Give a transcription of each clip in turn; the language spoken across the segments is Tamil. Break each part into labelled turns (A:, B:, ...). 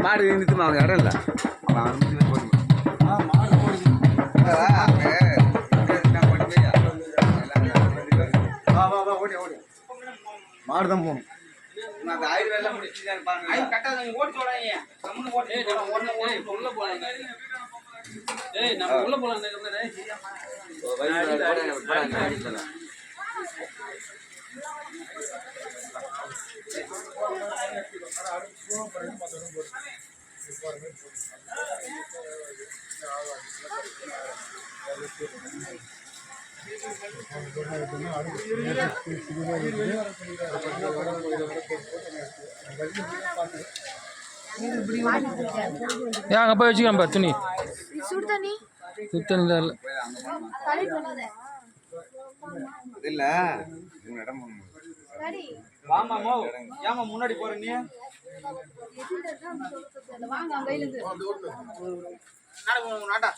A: மாடு நிறுத்துமா அவங்க இடம் இல்லை
B: மாடு தான் போகணும்.
C: அங்கே போய் வச்சுக்கலாம் துணி
D: சுடு தண்ணி
C: சுத்தம்
A: இல்ல இடம்
B: முன்னாடி போற நீ நாட்டா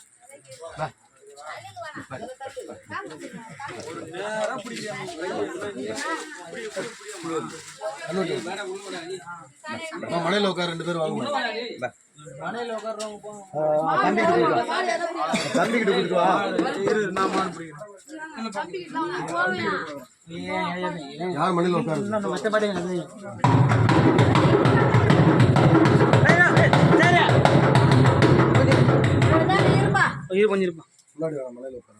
B: மலையில உட்கார 2 பேர் வாங்க தம்பிக்கிட்ட கொடுத்து வா யார் மலையில உட்காரு கொஞ்சம் இருப்பா முன்னாடி வர மலையில உட்காரு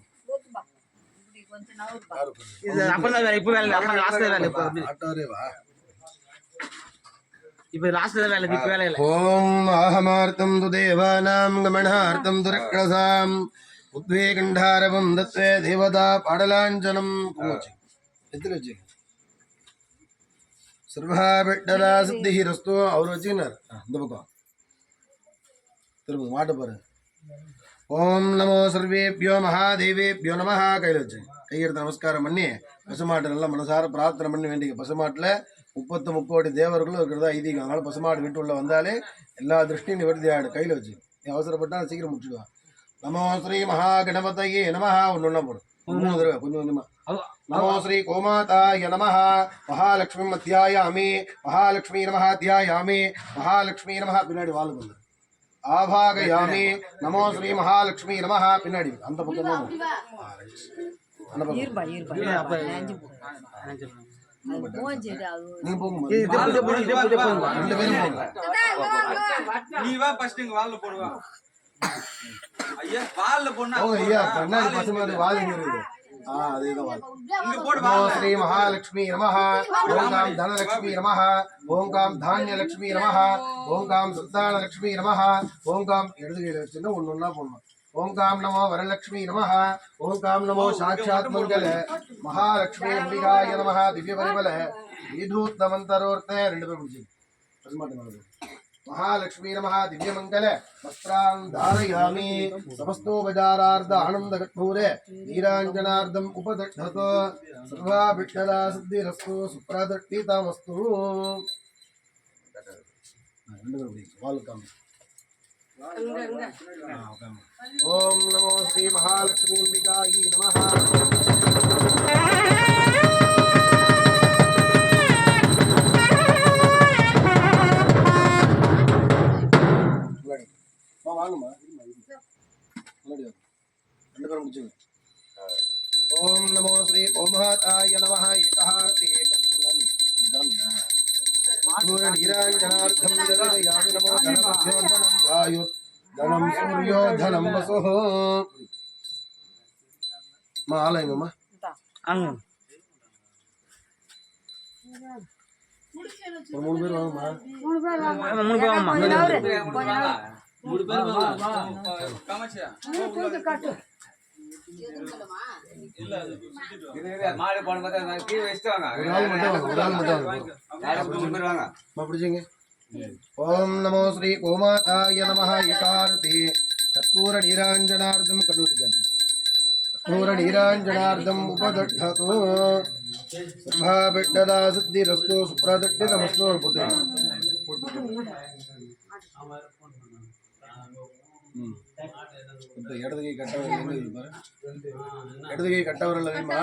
B: இப்ப வேலை லாஸ்ட் வேலை இப்ப லாஸ்ட் வேலை இப்ப வேலை இல்ல ஓம் ஆஹமார்த்தம் து தேவானாம் கமனார்த்தம் துரக்ரசாம் உத்வேகண்டாரவம் தத்வே தேவதா பாடலாஞ்சனம் போச்சு எத்தனை வச்சு சர்வாபிட்டலா சித்திஹிரஸ்து அவர் வச்சுக்கினார் இந்த பக்கம் திரும்ப மாட்ட பாரு ஓம் நமோ சர்வேபியோ மகாதேவேபியோ நம கையில் வச்சு கையெடுத்து நமஸ்காரம் பண்ணி பசுமாட்டை நல்லா மனசார பிரார்த்தனை பண்ணி வேண்டிய பசுமாட்டில் 30 தேவர்களும் இருக்கிறதா ஐதீகம். அதனால பசுமாடு வீட்டு உள்ள வந்தாலே எல்லா திருஷ்டியும் நிவர்த்தி ஆகிடும். கையில் வச்சு நீ அவசரப்பட்டா சீக்கிரம் முடிச்சுடுவான். நமோ ஸ்ரீ மகா கணபதையே நமஹ ஒன்று போடும் 3 தடவை கொஞ்சம் கொஞ்சமா. நமோ ஸ்ரீ கோமாதாய நமஹ மகாலட்சுமி அத்தியாயாமி மகாலட்சுமி நமஹ அத்தியாயாமி மகாலட்சுமி நமஹ பின்னாடி வாழ் வந்து ஆபாகயாமி நமோ ஸ்ரீ மகாலட்சுமி நமஹ பின்னாடி அந்த பக்கம் தான் ஸ்ரீ மகாலட்சுமி நமஹ ஓம் தனலட்சுமி நமஹ ஓம் தானியலட்சுமி நமஹ ஓம் சந்தானலட்சுமி நமஹ ஓம் இடது கையில வச்சுன்னா ஒன்னொன்னா போடணும். ஓம் நமோ வரலட்சுமி நமஹ ஓம் நமோ சாட்சாத் மங்கள மகாலட்சுமி அம்பிகாய நமஹ திவ்ய பரிமள விதூத் மந்தரோர்த்த 2 பேர் முடிச்சு பசுமாட்டு महालक्ष्मी नमः दिव्यमंगल वस्त्रान् धारयामि समस्तोपचारार्थ आनन्दकर्पूरे नीराञ्जनार्धम् उपदग्धत सर्वाभिष्टदा सिद्धिरस्तु सुप्रदट्टितमस्तु. ओम नमो श्री महालक्ष्मी अंबिकायै नमः. ओम नमो श्री गोमाताय नमः. एकहारति नीराञ्जनार्धं जलयामि नमो गणपत्यो धनं वायु धनं सूर्यो धनं वसुः. मालयमा अंग 3 பேர் வாங்கம்மா. 3 பேர் வாங்கம்மா. 3 பேர் காமாச்சியா கட்டு இல்ல மாடு போன பார்த்தா கீழ வெச்சிட்டாங்க. ஒரு ஆள் மட்டும் வாங்க. யாரோ 3 பேர் வாங்க. பிடிச்சீங்க. ஓம் நமோ ஸ்ரீ கோமாதாய நமஹ. ஏகாரதி கற்பூர நீராஞ்சனார்த்தம் கண்டுட்டிக்காங்க. கற்பூர நீராஞ்சனார்த்தம் உபதட்டது சர்வாபிட்டதா சித்திரஸ்து சுப்ரதட்டிதமஸ்து. போட்டு இடது கை கட்டவர் இடது கை கட்டவர் இல்லைமா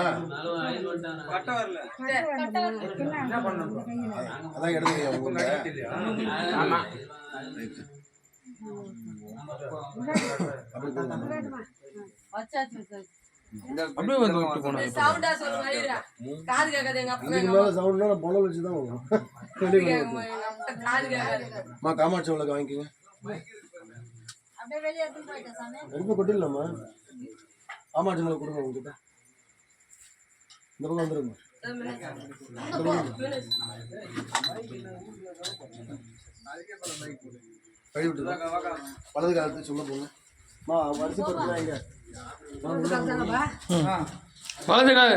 B: அதான் இடது கை அப்படி போடலாமா?
C: அப்படியே வந்து விட்டு போனேன்
D: சவுண்டா சொல்லுங்க ஐயா காது கேட்காது எங்க அப்பா
B: அதுக்கு மேலே சவுண்ட்னா நான் பொலை வச்சு தான் வரும். வெளியே கொண்டு வந்து.
D: காது கேட்காது
B: அம்மா காமாட்சி விளக்கு வாங்கிக்கோங்க.
D: அப்படியே வெளியே எடுத்து போயிட்டேன் சாமி
B: எடுத்து கொட்டிடலாமா? காமாட்சி விளக்கு கொடுங்க உங்ககிட்ட. இந்த பக்கம் வந்துருங்க. கழி விட்டு வலது காலத்து சொல்ல போங்க. அம்மா வரிசை பருப்பு எங்க?
C: வலது கால்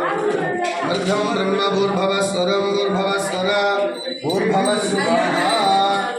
B: अर्धं ब्रह्म भूर्भुवः स्वरं भूर्भुवः स्वर भूर्भुवः सुवः